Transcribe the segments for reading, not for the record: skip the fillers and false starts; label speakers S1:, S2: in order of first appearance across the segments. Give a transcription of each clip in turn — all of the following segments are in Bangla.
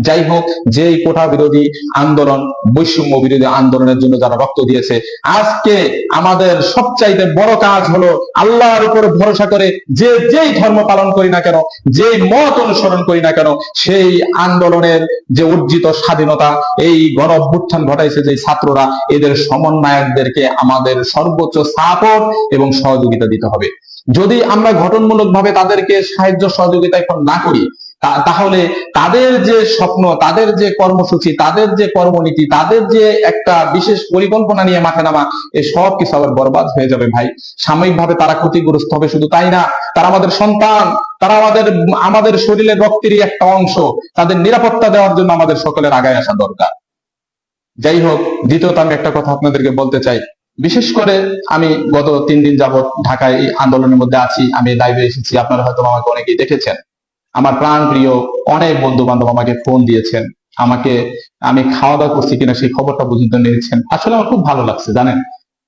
S1: যাই হোক, যে কোটা বিরোধী আন্দোলন, বৈষম্য বিরোধী আন্দোলনের জন্য যারা রক্ত দিয়েছে, আজকে আমাদের সবচাইতে বড় কাজ হলো আল্লাহর উপর ভরসা করে যেই ধর্ম পালন করি না কেন, যেই মত অনুসরণ করি না কেন, সেই আন্দোলনের যে অর্জিত স্বাধীনতা, এই গণ অভ্যুত্থান ঘটাইছে যে ছাত্ররা, এদের সমন্বয়কদেরকে আমাদের সর্বোচ্চ সাপোর্ট এবং সহযোগিতা দিতে হবে। যদি আমরা গঠনমূলক ভাবে তাদেরকে সাহায্য সহযোগিতা এখন না করি, তাহলে তাদের যে স্বপ্ন, তাদের যে কর্মসূচি, তাদের যে কর্মনীতি, তাদের যে একটা বিশেষ পরিকল্পনা নিয়ে মাঠে নামা, এই সব কিছু আবার বরবাদ হয়ে যাবে ভাই। সাময়িকভাবে তারা ক্ষতিগ্রস্ত হবে, শুধু তাই না, তারা আমাদের সন্তান, তারা আমাদের শরীরের রক্তেরই একটা অংশ। তাদের নিরাপত্তা দেওয়ার জন্য আমাদের সকলের আগায় আসা দরকার। যাই হোক, দ্বিতীয়ত আমি একটা কথা আপনাদেরকে বলতে চাই। বিশেষ করে আমি গত 3 দিন যাবত ঢাকায় এই আন্দোলনের মধ্যে আছি, আমি লাইভে এসেছি, আপনারা হয়তো আমাকে অনেকেই দেখেছেন। আমার প্রাণ প্রিয় অনেক বন্ধু বান্ধব আমাকে ফোন দিয়েছেন, আমাকে আমি খাওয়া দাওয়া করছি কিনা সেই খবরটা পর্যন্ত নিয়েছেন। আসলে আমার খুব ভালো লাগছে, জানেন।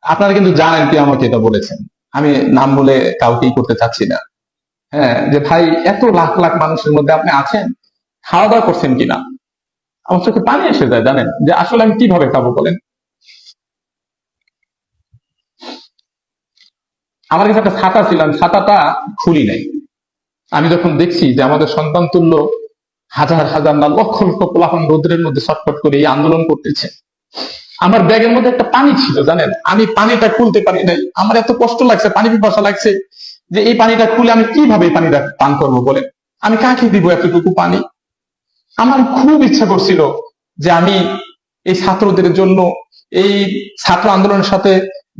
S1: আপনারা কিন্তু জানেন কে আমাকে এটা বলেছেন, আমি নাম বলে কাউকেই করতে চাচ্ছি না। হ্যাঁ, যে ভাই, এত লাখ লাখ মানুষের মধ্যে আপনি আছেন, খাওয়া দাওয়া করছেন কিনা। আমার চোখে পানি এসে যায়, জানেন, যে আসলে আমি কিভাবে খাবো বলেন। আমার কাছে একটা ছাতা ছিল, আমি ছাতাটা খুলি নাই। আমি যখন দেখছি যে আমাদের সন্তান তুল্য হাজার হাজার না লক্ষ লক্ষ পোলাপান রোদ্রের মধ্যে ছটফট করে এই আন্দোলন করতেছে, আমার ব্যাগের মধ্যে একটা পানি ছিল, জানেন, আমি পানিটা খুলতে পারি নাই। আমার এত কষ্ট লাগছে, পানি পিপাসা লাগছে, যে এই পানিটা খুলে আমি কিভাবে এই পানিটা পান করবো বলেন। আমি কাকে দিব এতটুকু পানি। আমার খুব ইচ্ছা করছিল যে আমি এই ছাত্রদের জন্য, এই ছাত্র আন্দোলনের সাথে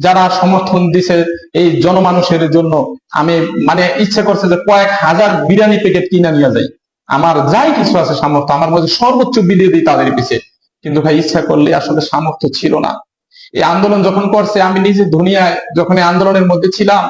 S1: যারা সমর্থন দিছে এই জনমানুষের জন্য, আমি মানে ইচ্ছা করছে যে কয়েক হাজার বিরিয়ানি প্যাকেট কিনে নিয়ে যাই। আমার যাই কিছু আছে সামর্থ্য, আমার মধ্যে সর্বোচ্চ বিলিয়ে দিই তাদের পিছিয়ে। কিন্তু ভাই, ইচ্ছা করলে আসলে সামর্থ্য ছিল না। এই আন্দোলন যখন করছে, আমি নিজে দুনিয়ায় যখন এই আন্দোলনের মধ্যে ছিলাম,